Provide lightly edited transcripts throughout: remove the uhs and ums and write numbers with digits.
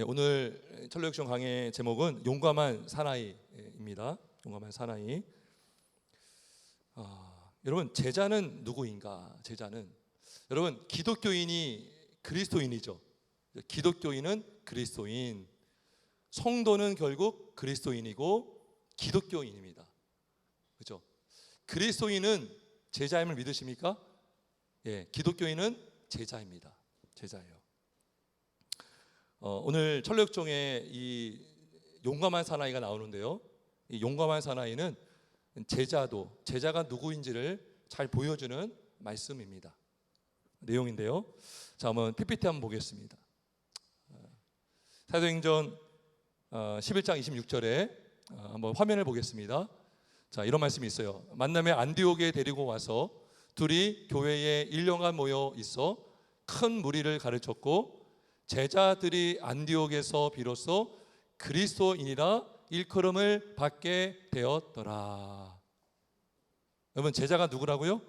네, 오늘 철로역정 강의 제목은 용감한 사나이입니다. 용감한 사나이. 여러분, 제자는 누구인가? 제자는 여러분, 기독교인이 그리스도인이죠. 기독교인은 그리스도인, 성도는 결국 그리스도인이고 기독교인입니다. 그렇죠? 그리스도인은 제자임을 믿으십니까? 예, 기독교인은 제자입니다. 제자예요. 오늘 철로역정에 이 용감한 사나이가 나오는데요. 이 용감한 사나이는 제자가 누구인지를 잘 보여주는 말씀입니다. 내용인데요. 자, 한번 PPT 한번 보겠습니다. 사도행전 11장 26절에 한번 화면을 보겠습니다. 자, 이런 말씀이 있어요. 만남에 안디옥에 데리고 와서 둘이 교회에 1년간 모여 있어 큰 무리를 가르쳤고 제자들이 안디옥에서 비로소 그리스도인이라 일컬음을 받게 되었더라. 여러분, 제자가 누구라고요?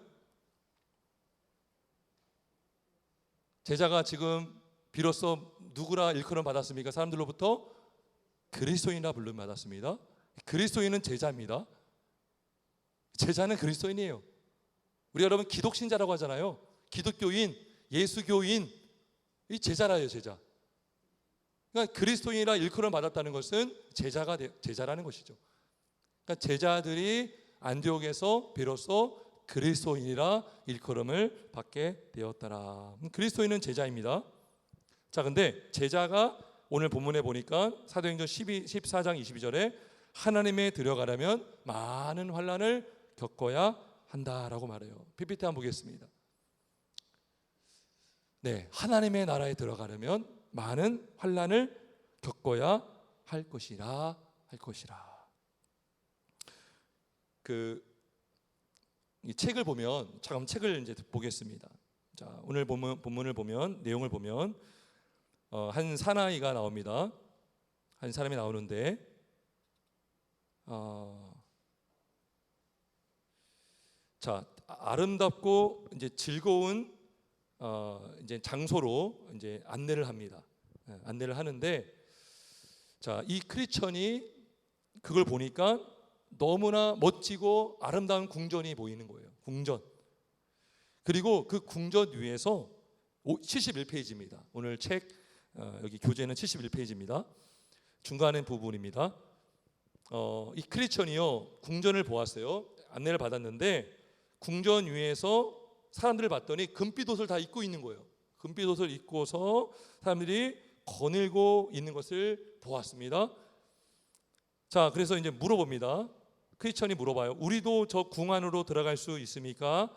제자가 지금 비로소 누구라 일컬음 받았습니까? 사람들로부터 그리스도인이라 부름 받았습니다. 그리스도인은 제자입니다. 제자는 그리스도인이에요. 우리 여러분 기독신자라고 하잖아요. 기독교인, 예수교인, 이 제자라요, 제자. 그러니까 그리스도인이라 일컬음 받았다는 것은 제자라는 것이죠. 그러니까 제자들이 안디옥에서 비로소 그리스도인이라 일컬음을 받게 되었더라. 그리스도인은 제자입니다. 자, 근데 제자가 오늘 본문에 보니까 사도행전 14장 22절에 하나님에 들어가려면 많은 환난을 겪어야 한다라고 말해요. PPT 한번 보겠습니다. 네, 하나님의 나라에 들어가려면 많은 환난을 겪어야 할 것이라. 이 책을 보면, 잠깐 책을 이제 보겠습니다. 자, 오늘 본문을 보면, 내용을 보면 한 사나이가 나옵니다. 한 사람이 나오는데 자, 아름답고 이제 즐거운 이제 장소로 이제 안내를 합니다. 안내를 하는데, 자, 이 크리스천이 그걸 보니까 너무나 멋지고 아름다운 궁전이 보이는 거예요. 궁전. 그리고 그 궁전 위에서 71페이지입니다. 오늘 책 여기 교재는 71페이지입니다. 중간에 부분입니다. 이 크리스천이요, 궁전을 보았어요. 안내를 받았는데 궁전 위에서 사람들을 봤더니 금빛 옷을 다 입고 있는 거예요. 금빛 옷을 입고서 사람들이 거닐고 있는 것을 보았습니다. 자, 그래서 이제 물어봅니다. 크리스천이 물어봐요. 우리도 저 궁 안으로 들어갈 수 있습니까?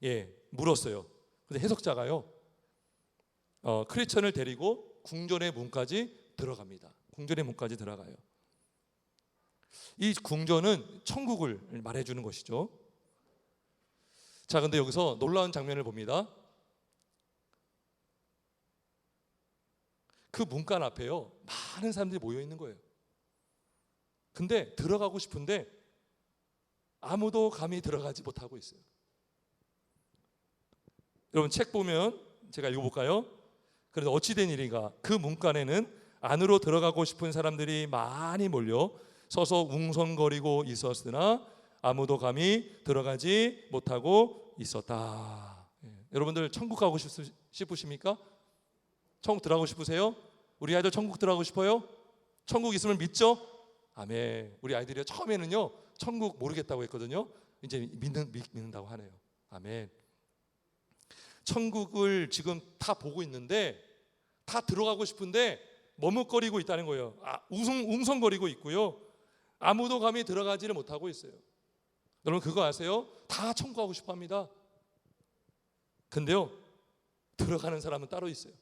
예, 물었어요. 근데 해석자가요, 크리스천을 데리고 궁전의 문까지 들어갑니다. 궁전의 문까지 들어가요. 이 궁전은 천국을 말해주는 것이죠. 자, 근데 여기서 놀라운 장면을 봅니다. 그 문간 앞에요, 많은 사람들이 모여 있는 거예요. 근데 들어가고 싶은데 아무도 감히 들어가지 못하고 있어요. 여러분, 책 보면 제가 읽어볼까요? 그래서 어찌된 일인가? 그 문간에는 안으로 들어가고 싶은 사람들이 많이 몰려 서서 웅성거리고 있었으나 아무도 감히 들어가지 못하고 있었다. 여러분들 천국 가고 싶으십니까? 천국 들어가고 싶으세요? 우리 아이들 천국 들어가고 싶어요? 천국 있으면 믿죠? 아멘. 우리 아이들이 처음에는요, 천국 모르겠다고 했거든요. 이제 믿는다고 하네요. 아멘. 천국을 지금 다 보고 있는데 다 들어가고 싶은데 머뭇거리고 있다는 거예요. 웅성거리고 있고요. 아무도 감히 들어가지를 못하고 있어요. 여러분, 그거 아세요? 다 천국하고 싶어 합니다. 근데요, 들어가는 사람은 따로 있어요.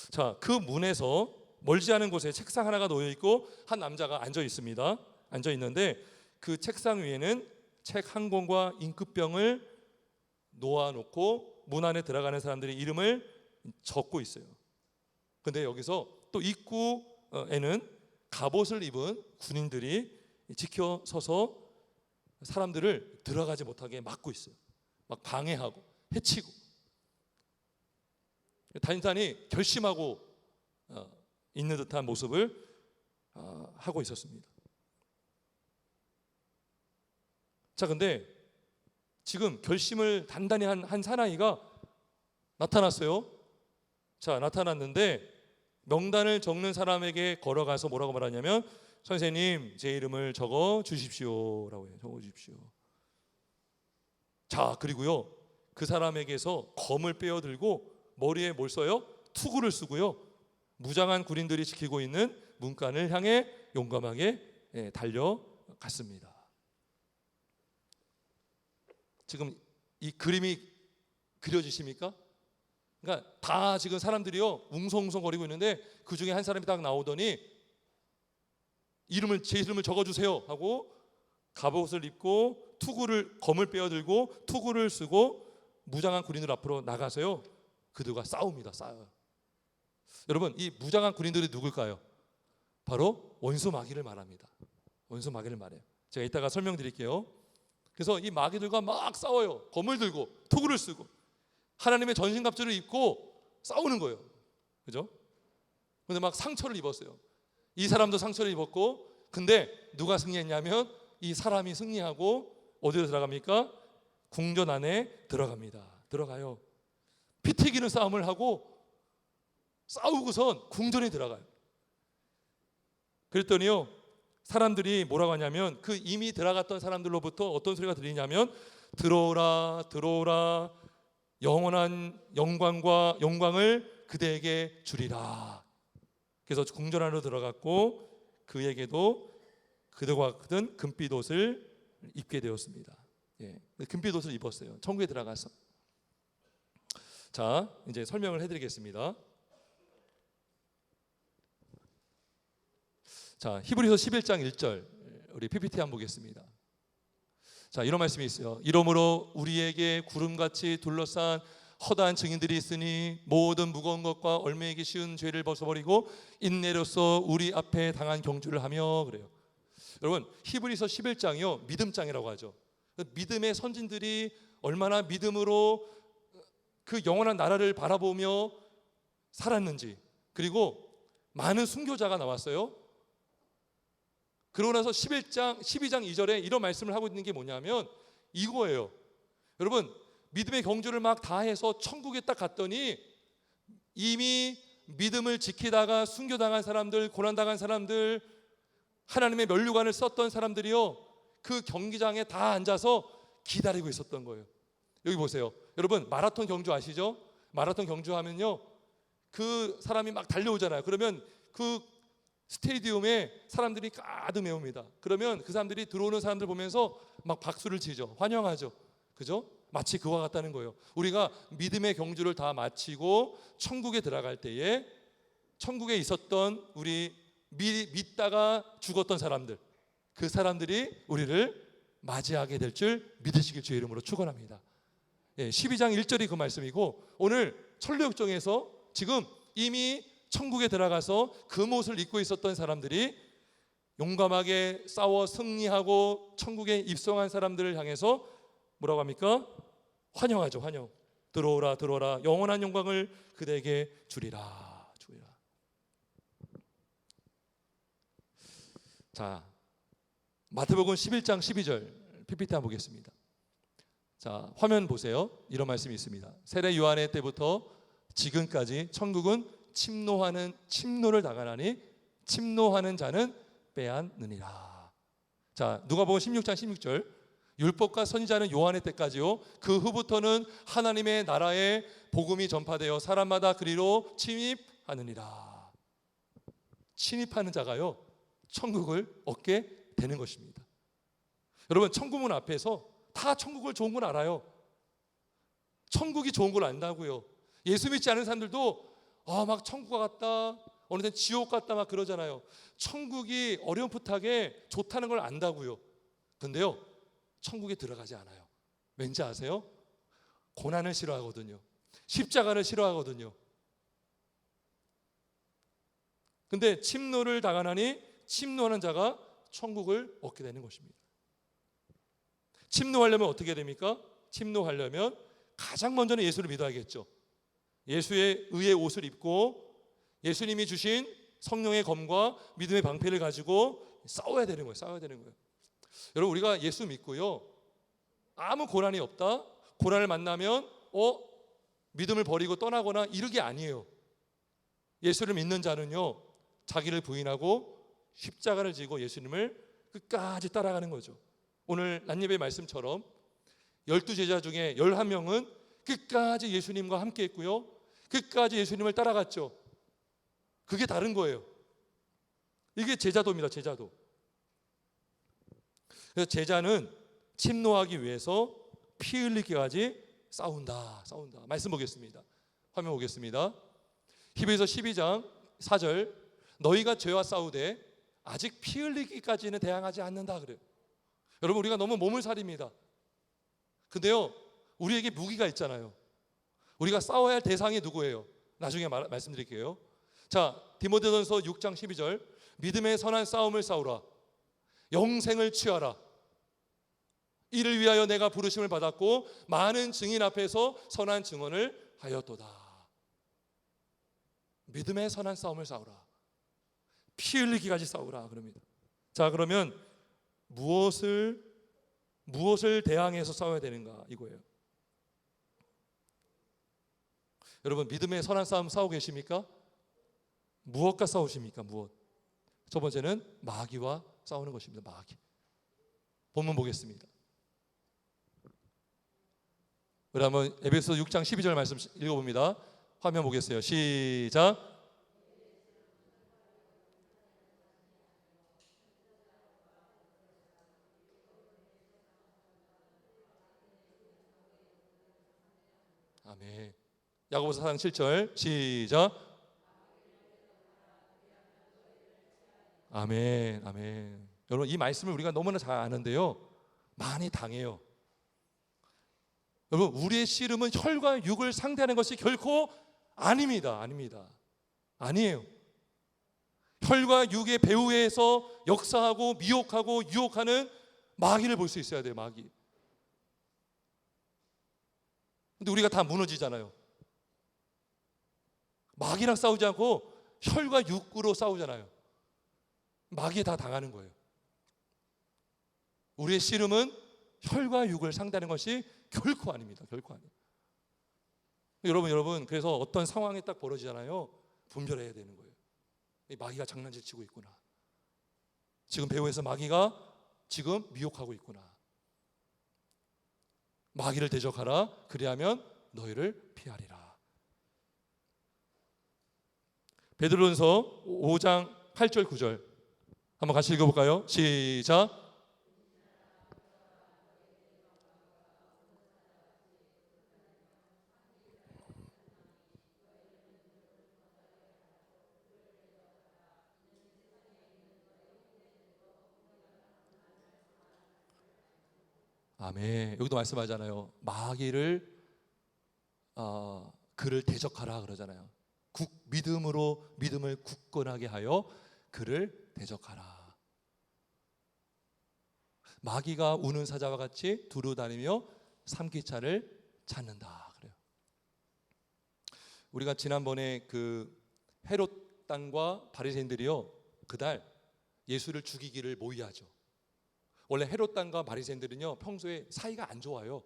자, 그 문에서 멀지 않은 곳에 책상 하나가 놓여 있고 한 남자가 앉아 있습니다. 앉아 있는데 그 책상 위에는 책 한 권과 잉크병을 놓아놓고 문 안에 들어가는 사람들의 이름을 적고 있어요. 근데 여기서 또 입구에는 갑옷을 입은 군인들이 지켜서서 사람들을 들어가지 못하게 막고 있어요. 막 방해하고 해치고. 단단히 결심하고 있는 듯한 모습을 하고 있었습니다. 자, 근데 지금 결심을 단단히 한 사나이가 나타났어요. 자, 나타났는데 명단을 적는 사람에게 걸어가서 뭐라고 말하냐면, 선생님, 제 이름을 적어 주십시오라고 해요. 적어 주십시오. 자, 그리고요, 그 사람에게서 검을 빼어들고 머리에 뭘 써요? 투구를 쓰고요, 무장한 군인들이 지키고 있는 문간을 향해 용감하게 달려갔습니다. 지금 이 그림이 그려지십니까? 그러니까 다 지금 사람들이요 웅성웅성거리고 있는데, 그 중에 한 사람이 딱 나오더니 제 이름을 적어주세요 하고 갑옷을 입고 검을 빼어들고 투구를 쓰고 무장한 군인들 앞으로 나가서요, 그들과 싸웁니다. 싸워요. 여러분, 이 무장한 군인들이 누굴까요? 바로 원수 마귀를 말합니다. 원수 마귀를 말해요. 제가 이따가 설명드릴게요. 그래서 이 마귀들과 막 싸워요. 검을 들고 투구를 쓰고 하나님의 전신갑주를 입고 싸우는 거예요. 그죠? 근데 막 상처를 입었어요. 이 사람도 상처를 입었고, 근데 누가 승리했냐면 이 사람이 승리하고 어디로 들어갑니까? 궁전 안에 들어갑니다. 들어가요. 피 튀기는 싸움을 하고 싸우고선 궁전에 들어가요. 그랬더니요, 사람들이 뭐라고 하냐면, 그 이미 들어갔던 사람들로부터 어떤 소리가 들리냐면, 들어오라 들어오라, 영원한 영광을 그대에게 주리라. 그래서 궁전 안으로 들어갔고, 그에게도 그들과 같은 금빛 옷을 입게 되었습니다. 금빛 옷을 입었어요. 천국에 들어가서. 자, 이제 설명을 해드리겠습니다. 자, 히브리서 11장 1절 우리 PPT 한번 보겠습니다. 자, 이런 말씀이 있어요. 이러므로 우리에게 구름같이 둘러싼 허다한 증인들이 있으니 모든 무거운 것과 얽매이기 쉬운 죄를 벗어버리고 인내로써 우리 앞에 당한 경주를 하며, 그래요. 여러분, 히브리서 11장이요 믿음장이라고 하죠. 믿음의 선진들이 얼마나 믿음으로 그 영원한 나라를 바라보며 살았는지, 그리고 많은 순교자가 나왔어요. 그러고 나서 12장 2절에 이런 말씀을 하고 있는 게 뭐냐면 이거예요. 여러분, 믿음의 경주를 막 다 해서 천국에 딱 갔더니 이미 믿음을 지키다가 순교당한 사람들, 고난당한 사람들, 하나님의 면류관을 썼던 사람들이요, 그 경기장에 다 앉아서 기다리고 있었던 거예요. 여기 보세요. 여러분, 마라톤 경주 아시죠? 마라톤 경주하면요, 그 사람이 막 달려오잖아요. 그러면 그 스테디움에 사람들이 가득 메웁니다. 그러면 그 사람들이 들어오는 사람들 보면서 막 박수를 치죠. 환영하죠. 그죠? 마치 그와 같다는 거예요. 우리가 믿음의 경주를 다 마치고 천국에 들어갈 때에 천국에 있었던 우리 믿다가 죽었던 사람들, 그 사람들이 우리를 맞이하게 될 줄 믿으시길 주의 이름으로 축원합니다. 12장 1절이 그 말씀이고, 오늘 천루역정에서 지금 이미 천국에 들어가서 금옷을 입고 있었던 사람들이 용감하게 싸워 승리하고 천국에 입성한 사람들을 향해서 뭐라고 합니까? 환영하죠. 환영. 들어오라 들어오라, 영원한 영광을 그대에게 주리라. 자, 마태복음 11장 12절 PPT 한번 보겠습니다. 자, 화면 보세요. 이런 말씀이 있습니다. 세례 요한의 때부터 지금까지 천국은 침노를 당하나니 침노하는 자는 빼앗느니라. 자, 누가복음 16장 16절 율법과 선지자는 요한의 때까지요, 그 후부터는 하나님의 나라의 복음이 전파되어 사람마다 그리로 침입하느니라. 침입하는 자가요 천국을 얻게 되는 것입니다. 여러분, 천국문 앞에서 다 천국을 좋은 걸 알아요. 천국이 좋은 걸 안다고요. 예수 믿지 않은 사람들도 막 천국 같다, 어느 땐 지옥 같다 막 그러잖아요. 천국이 어렴풋하게 좋다는 걸 안다고요. 근데요, 천국에 들어가지 않아요. 왠지 아세요? 고난을 싫어하거든요. 십자가를 싫어하거든요. 근데 침노를 당하나니 침노하는 자가 천국을 얻게 되는 것입니다. 침노하려면 어떻게 됩니까? 침노하려면 가장 먼저는 예수를 믿어야겠죠. 예수의 의의 옷을 입고 예수님이 주신 성령의 검과 믿음의 방패를 가지고 싸워야 되는 거예요. 싸워야 되는 거예요. 여러분, 우리가 예수 믿고요, 아무 고난이 없다, 고난을 만나면 믿음을 버리고 떠나거나 이런 게 아니에요. 예수를 믿는 자는요, 자기를 부인하고 십자가를 지고 예수님을 끝까지 따라가는 거죠. 오늘 란예배 말씀처럼 12제자 중에 11명은 끝까지 예수님과 함께 했고요, 끝까지 예수님을 따라갔죠. 그게 다른 거예요. 이게 제자도입니다. 제자도. 그래서 제자는 침노하기 위해서 피 흘리기까지 싸운다. 말씀 보겠습니다. 화면 보겠습니다. 히브리서 12장 4절, 너희가 죄와 싸우되 아직 피 흘리기까지는 대항하지 않는다 그래요. 여러분, 우리가 너무 몸을 사립니다. 근데요, 우리에게 무기가 있잖아요. 우리가 싸워야 할 대상이 누구예요? 나중에 말씀드릴게요. 자, 디모데전서 6장 12절, 믿음의 선한 싸움을 싸우라, 영생을 취하라. 이를 위하여 내가 부르심을 받았고 많은 증인 앞에서 선한 증언을 하였도다. 믿음의 선한 싸움을 싸우라, 피 흘리기까지 싸우라 그럽니다. 자, 그러면 무엇을 대항해서 싸워야 되는가, 이거예요. 여러분, 믿음의 선한 싸움 싸우고 계십니까? 무엇과 싸우십니까? 무엇? 첫 번째는 마귀와 싸우는 것입니다. 마귀. 본문 보겠습니다. 우리 한번 에베소 6장 12절 말씀 읽어봅니다. 화면 보겠어요. 시작. 아멘. 야고보서 4장 7절 시작. 아멘. 아멘. 여러분, 이 말씀을 우리가 너무나 잘 아는데요, 많이 당해요. 여러분, 우리의 씨름은 혈과 육을 상대하는 것이 결코 아닙니다. 아니에요. 혈과 육의 배후에서 역사하고 미혹하고 유혹하는 마귀를 볼 수 있어야 돼요. 마귀. 근데 우리가 다 무너지잖아요. 마귀랑 싸우지 않고 혈과 육으로 싸우잖아요. 마귀에 다 당하는 거예요. 우리의 씨름은 혈과 육을 상대하는 것이 결코 아닙니다. 결코 아니에요. 여러분, 그래서 어떤 상황이 딱 벌어지잖아요, 분별해야 되는 거예요. 마귀가 장난질 치고 있구나. 지금 배후에서 마귀가 지금 미혹하고 있구나. 마귀를 대적하라. 그리하면 너희를 피하리라. 베드로전서 5장 8절 9절 한번 같이 읽어볼까요? 시작. 아멘. 여기도 말씀하잖아요. 마귀를 그를 대적하라 그러잖아요. 믿음을 굳건하게 하여 그를 대적하라. 마귀가 우는 사자와 같이 두루 다니며 삼키차를 찾는다 그래요. 우리가 지난번에 그 헤롯 땅과 바리새인들이요, 그날 예수를 죽이기를 모의하죠. 원래 헤롯 땅과 바리새인들은요, 평소에 사이가 안 좋아요.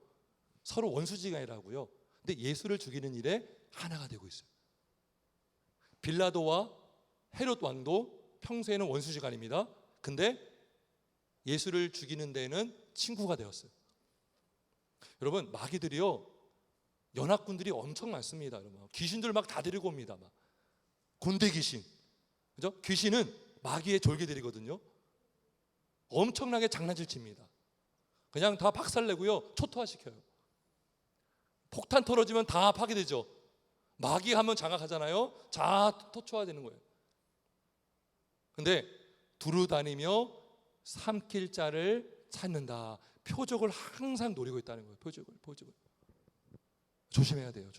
서로 원수지간이라고요. 근데 예수를 죽이는 일에 하나가 되고 있어요. 빌라도와 헤롯 왕도 평소에는 원수지간입니다. 근데 예수를 죽이는 데에는 친구가 되었어요. 여러분, 마귀들이요, 연합군들이 엄청 많습니다. 여러분, 귀신들 막 다 데리고 옵니다. 막 곤대 귀신, 그죠? 귀신은 마귀의 졸개들이거든요. 엄청나게 장난질 칩니다. 그냥 다 박살내고요, 초토화시켜요. 폭탄 떨어지면 다 파괴되죠. 마귀 한번 장악하잖아요, 다 초토화되는 거예요. 근데 두루 다니며 삼킬 자를 찾는다. 표적을 항상 노리고 있다는 거예요. 표적을. 조심해야 돼요.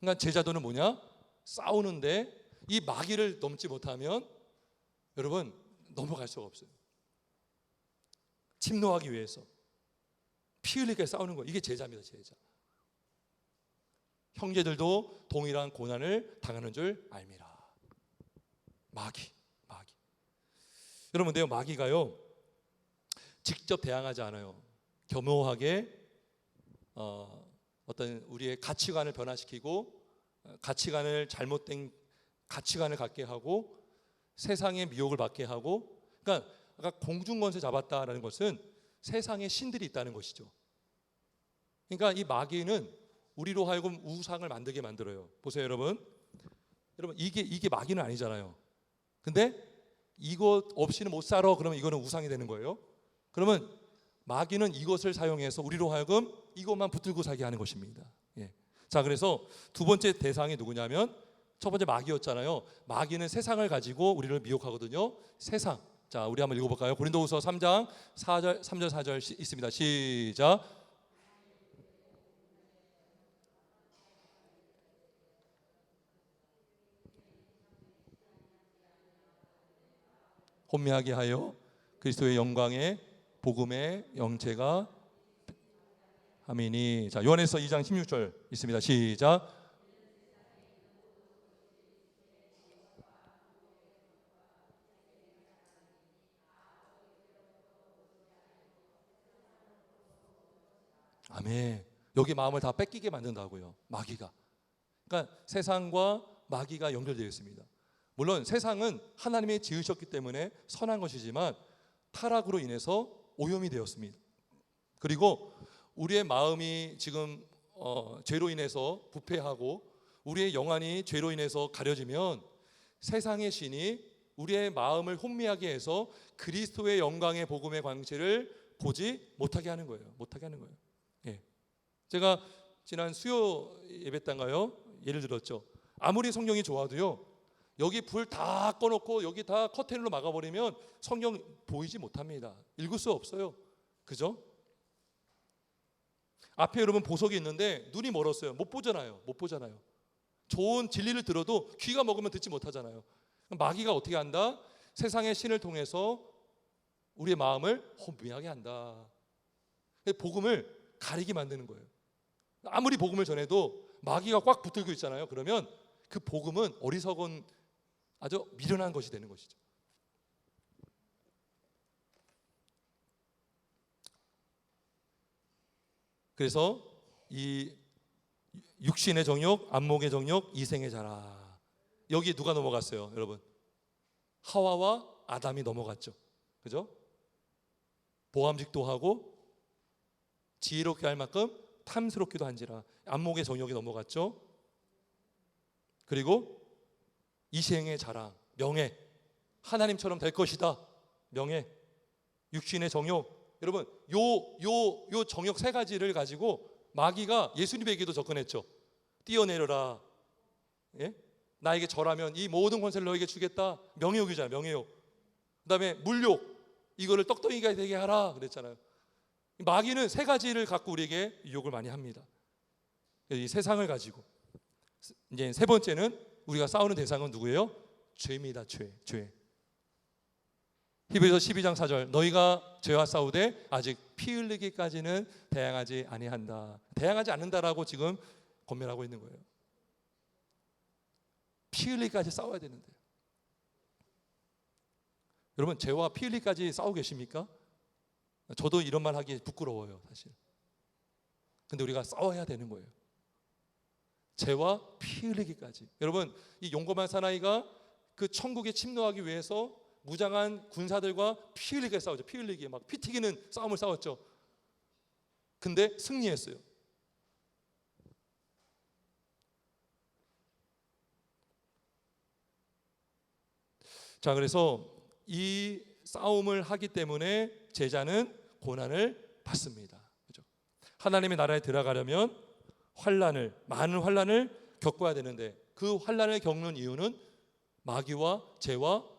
그러니까 제자도는 뭐냐? 싸우는데 이 마귀를 넘지 못하면 여러분 넘어갈 수가 없어요. 침노하기 위해서 피 흘리게 싸우는 거예요. 이게 제자입니다. 제자. 형제들도 동일한 고난을 당하는 줄 알미라. 마귀. 여러분, 근데요, 마귀가요 직접 대항하지 않아요. 교묘하게 어떤 우리의 가치관을 변화시키고 가치관을 잘못된 가치관을 갖게 하고 세상의 미혹을 받게 하고, 그러니까 아까 공중권세 잡았다라는 것은 세상에 신들이 있다는 것이죠. 그러니까 이 마귀는 우리로 하여금 우상을 만들게 만들어요. 보세요, 여러분. 이게 마귀는 아니잖아요. 근데 이것 없이는 못 살아. 그러면 이거는 우상이 되는 거예요. 그러면 마귀는 이것을 사용해서 우리로 하여금 이것만 붙들고 살게 하는 것입니다. 예. 자, 그래서 두 번째 대상이 누구냐면, 첫 번째 마귀였잖아요. 마귀는 세상을 가지고 우리를 미혹하거든요. 세상. 자, 우리 한번 읽어볼까요? 고린도후서 3장 4절, 3절 4절 있습니다. 시작. 혼미하게 하여 그리스도의 영광의 복음의 영체가 아멘이. 자, 요한에서 2장 16절 있습니다. 시작. 아멘. 여기 마음을 다 뺏기게 만든다고요, 마귀가. 그러니까 세상과 마귀가 연결되어 있습니다. 물론 세상은 하나님이 지으셨기 때문에 선한 것이지만 타락으로 인해서 오염이 되었습니다. 그리고 우리의 마음이 지금 죄로 인해서 부패하고 우리의 영안이 죄로 인해서 가려지면 세상의 신이 우리의 마음을 혼미하게 해서 그리스도의 영광의 복음의 광채를 보지 못하게 하는 거예요. 예. 제가 지난 수요 예배 때인가요? 예를 들었죠. 아무리 성경이 좋아도요, 여기 불 다 꺼놓고 여기 다 커튼으로 막아버리면 성경 보이지 못합니다. 읽을 수 없어요. 그죠? 앞에 여러분 보석이 있는데 눈이 멀었어요. 못 보잖아요. 좋은 진리를 들어도 귀가 먹으면 듣지 못하잖아요. 마귀가 어떻게 한다? 세상의 신을 통해서 우리의 마음을 혼미하게 한다. 복음을 가리게 만드는 거예요. 아무리 복음을 전해도 마귀가 꽉 붙들고 있잖아요. 그러면 그 복음은 어리석은 아주 미련한 것이 되는 것이죠. 그래서 이 육신의 정욕, 안목의 정욕, 이생의 자라. 여기 누가 넘어갔어요, 여러분? 하와와 아담이 넘어갔죠. 그죠? 보암직도 하고 지혜롭게 할 만큼 탐스럽기도 한지라. 안목의 정욕이 넘어갔죠. 그리고 이생의 자랑, 명예, 하나님처럼 될 것이다. 명예, 육신의 정욕. 여러분, 요 정욕 세 가지를 가지고 마귀가 예수님에게도 접근했죠. 뛰어내려라. 예? 나에게 절하면 이 모든 권세를 너에게 주겠다. 명예욕이잖아요. 명예욕. 그다음에 물욕. 이거를 떡덩이가 되게 하라 그랬잖아요. 마귀는 세 가지를 갖고 우리에게 유혹을 많이 합니다. 이 세상을 가지고. 이제 세 번째는 우리가 싸우는 대상은 누구예요? 죄입니다. 죄. 히브리서 12장 4절, 너희가 죄와 싸우되 아직 피 흘리기까지는 대항하지 아니한다. 대항하지 않는다라고 지금 권면하고 있는 거예요. 피 흘리기까지 싸워야 되는데, 여러분 죄와 피 흘리기까지 싸우고 계십니까? 저도 이런 말 하기 부끄러워요, 사실. 근데 우리가 싸워야 되는 거예요. 죄와 피 흘리기까지. 여러분, 이 용검한 사나이가 그 천국에 침노하기 위해서 무장한 군사들과 피 흘리게 싸우죠. 피 흘리게 막 피 튀기는 싸움을 싸웠죠. 근데 승리했어요. 자, 그래서 이 싸움을 하기 때문에 제자는 고난을 받습니다. 그죠? 하나님의 나라에 들어가려면 많은 환난을 겪어야 되는데, 그 환난을 겪는 이유는 마귀와 죄와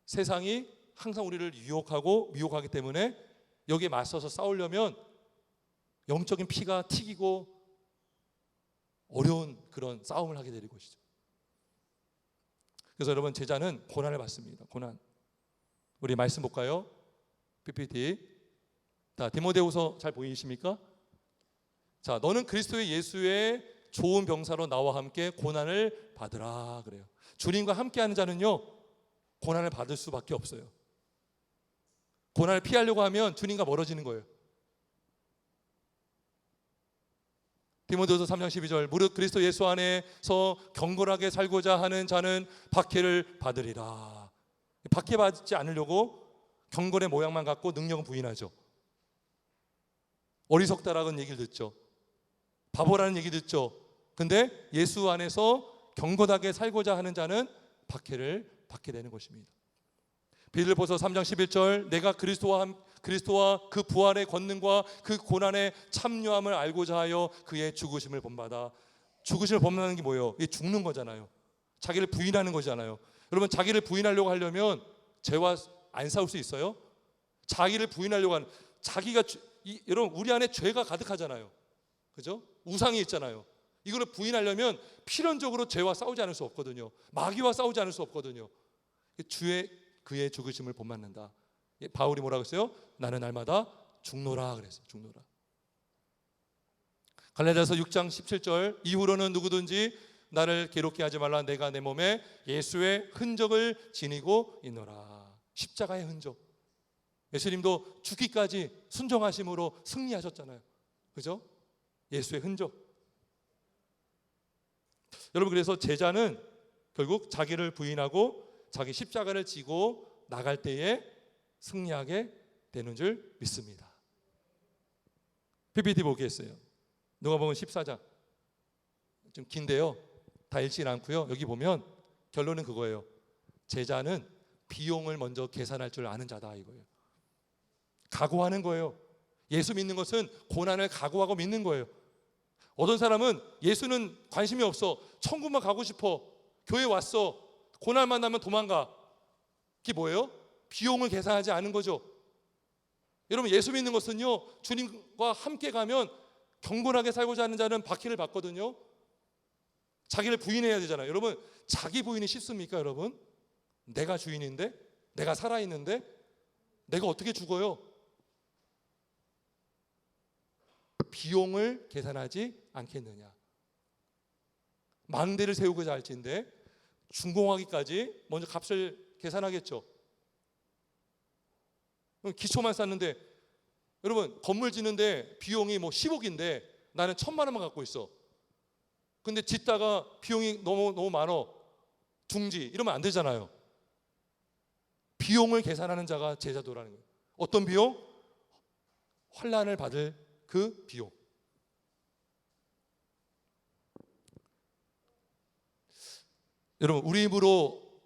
세상이 항상 우리를 유혹하고 미혹하기 때문에 여기에 맞서서 싸우려면 영적인 피가 튀기고 어려운 그런 싸움을 하게 되는 것이죠. 그래서 여러분, 제자는 고난을 받습니다. 고난. 우리 말씀 볼까요? PPT. 자, 디모데후서 잘 보이십니까? 자, 너는 그리스도의 예수의 좋은 병사로 나와 함께 고난을 받으라 그래요. 주님과 함께하는 자는요, 고난을 받을 수밖에 없어요. 고난을 피하려고 하면 주님과 멀어지는 거예요. 디모데후서 3장 12절, 무릇 그리스도 예수 안에서 경건하게 살고자 하는 자는 박해를 받으리라. 박해받지 않으려고 경건의 모양만 갖고 능력은 부인하죠. 어리석다라는 얘기를 듣죠. 바보라는 얘기 듣죠. 근데 예수 안에서 경건하게 살고자 하는 자는 박해를 받게 되는 것입니다. 빌립보서 3장 11절, 내가 그리스도와 그 부활의 권능과 그 고난의 참여함을 알고자 하여 그의 죽으심을 본받아. 죽으심을 본받는 게 뭐예요? 이게 죽는 거잖아요. 자기를 부인하는 거잖아요. 여러분, 자기를 부인하려고 하려면 죄와 안 싸울 수 있어요? 자기를 부인하려고 하는, 여러분, 우리 안에 죄가 가득하잖아요. 그죠? 우상이 있잖아요. 이거를 부인하려면 필연적으로 죄와 싸우지 않을 수 없거든요. 마귀와 싸우지 않을 수 없거든요. 그의 죽으심을 본받는다. 바울이 뭐라고 했어요? 나는 날마다 죽노라 그랬어요. 죽노라. 갈라디아서 6장 17절, 이후로는 누구든지 나를 괴롭게 하지 말라. 내가 내 몸에 예수의 흔적을 지니고 있노라. 십자가의 흔적. 예수님도 죽기까지 순종하심으로 승리하셨잖아요. 그죠? 예수의 흔적. 여러분, 그래서 제자는 결국 자기를 부인하고 자기 십자가를 지고 나갈 때에 승리하게 되는 줄 믿습니다. PPT 보겠어요. 누가복음 14장. 좀 긴데요, 다 읽진 않고요. 여기 보면 결론은 그거예요. 제자는 비용을 먼저 계산할 줄 아는 자다, 이거예요. 각오하는 거예요. 예수 믿는 것은 고난을 각오하고 믿는 거예요. 어떤 사람은 예수는 관심이 없어, 천국만 가고 싶어, 교회 왔어, 고난 만나면 도망가. 그게 뭐예요? 비용을 계산하지 않은 거죠. 여러분, 예수 믿는 것은요, 주님과 함께 가면 경건하게 살고자 하는 자는 박해를 받거든요. 자기를 부인해야 되잖아요. 여러분, 자기 부인이 쉽습니까? 여러분, 내가 주인인데, 내가 살아있는데 내가 어떻게 죽어요? 비용을 계산하지 않겠느냐. 망대를 세우고자 할진데 준공하기까지 먼저 값을 계산하겠죠. 기초만 쌓는데, 여러분, 건물 짓는데 비용이 뭐 10억인데 나는 1,000만 원만 갖고 있어. 근데 짓다가 비용이 너무 많어, 중지, 이러면 안 되잖아요. 비용을 계산하는 자가 제자도라는 거예요. 어떤 비용? 환난을 받을 그 비용. 여러분, 우리 힘으로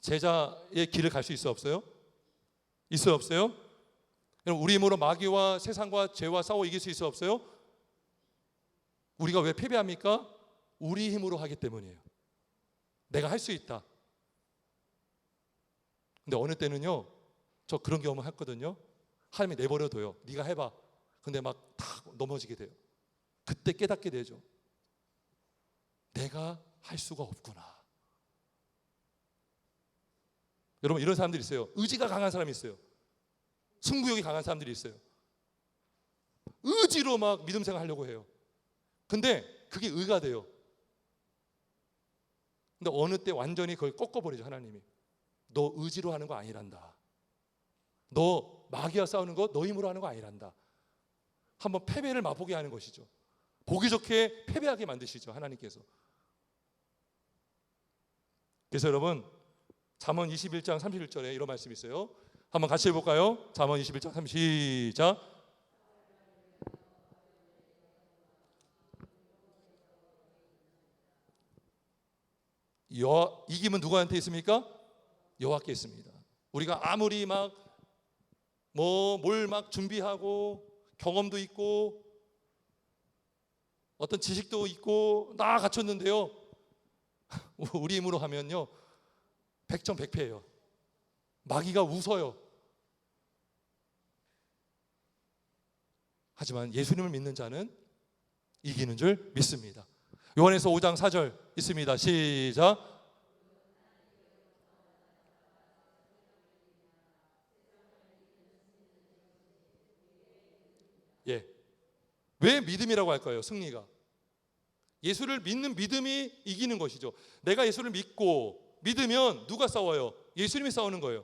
제자의 길을 갈 수 있어 없어요? 있어요 없어요? 여러분, 우리 힘으로 마귀와 세상과 죄와 싸워 이길 수 있어 없어요? 우리가 왜 패배합니까? 우리 힘으로 하기 때문이에요. 내가 할 수 있다. 근데 어느 때는요, 저 그런 경험을 했거든요. 하나님이 내버려둬요. 네가 해봐. 근데 막 탁 넘어지게 돼요. 그때 깨닫게 되죠. 내가 할 수가 없구나. 여러분, 이런 사람들이 있어요. 의지가 강한 사람이 있어요. 승부욕이 강한 사람들이 있어요. 의지로 막 믿음 생활하려고 해요. 근데 그게 의가 돼요. 근데 어느 때 완전히 그걸 꺾어버리죠. 하나님이. 너 의지로 하는 거 아니란다. 너 마귀와 싸우는 거 너 힘으로 하는 거 아니란다. 한번 패배를 맛보게 하는 것이죠. 보기 좋게 패배하게 만드시죠, 하나님께서. 그래서 여러분, 잠언 21장 31절에 이런 말씀이 있어요. 한번 같이 해볼까요? 잠언 21장 30, 시작. 이김은 누구한테 있습니까? 여호와께 있습니다. 우리가 아무리 막 뭘 막 준비하고 경험도 있고 어떤 지식도 있고 다 갖췄는데요, 우리 힘으로 하면요 백전백패예요. 마귀가 웃어요. 하지만 예수님을 믿는 자는 이기는 줄 믿습니다. 요한에서 5장 4절 있습니다. 시작. 예. 왜 믿음이라고 할까요? 승리가. 예수를 믿는 믿음이 이기는 것이죠. 내가 예수를 믿고 믿으면 누가 싸워요? 예수님이 싸우는 거예요.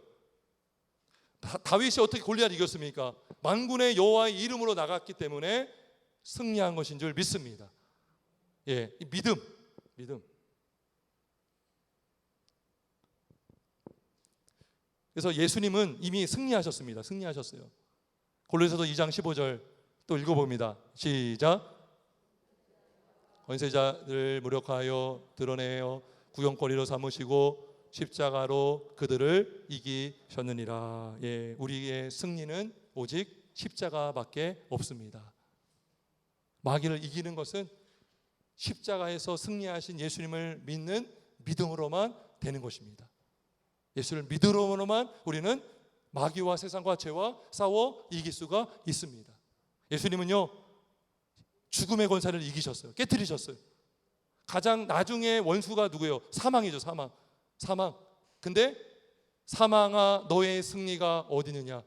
다윗이 어떻게 골리앗 이겼습니까? 만군의 여호와의 이름으로 나갔기 때문에 승리한 것인 줄 믿습니다. 예, 믿음. 그래서 예수님은 이미 승리하셨습니다. 승리하셨어요. 골로새서 2장 15절 또 읽어봅니다. 시작. 권세자를 무력하여 드러내어 구경거리로 삼으시고 십자가로 그들을 이기셨느니라. 예, 우리의 승리는 오직 십자가밖에 없습니다. 마귀를 이기는 것은 십자가에서 승리하신 예수님을 믿는 믿음으로만 되는 것입니다. 예수를 믿음으로만 우리는 마귀와 세상과 죄와 싸워 이길 수가 있습니다. 예수님은요, 죽음의 권세를 이기셨어요. 깨트리셨어요. 가장 나중에 원수가 누구예요? 사망이죠. 사망. 근데 사망아 너의 승리가 어디 있느냐?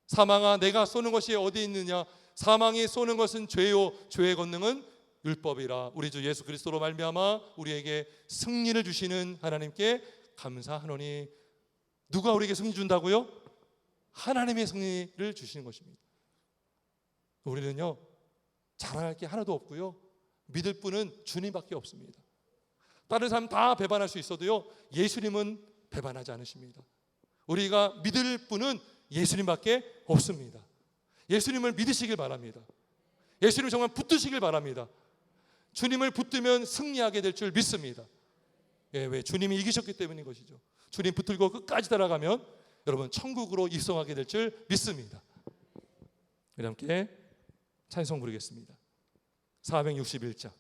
사망아 내가 쏘는 것이 어디 있느냐? 사망이 쏘는 것은 죄요, 죄의 권능은 율법이라. 우리 주 예수 그리스도로 말미암아 우리에게 승리를 주시는 하나님께 감사하노니. 누가 우리에게 승리 준다고요? 하나님의 승리를 주시는 것입니다. 우리는요, 자랑할 게 하나도 없고요, 믿을 분은 주님밖에 없습니다. 다른 사람 다 배반할 수 있어도요, 예수님은 배반하지 않으십니다. 우리가 믿을 분은 예수님밖에 없습니다. 예수님을 믿으시길 바랍니다. 예수님 정말 붙드시길 바랍니다. 주님을 붙들면 승리하게 될 줄 믿습니다. 예, 왜? 주님이 이기셨기 때문인 것이죠. 주님 붙들고 끝까지 따라가면 여러분 천국으로 입성하게 될 줄 믿습니다. 우리 함께 찬송 부르겠습니다. 461장.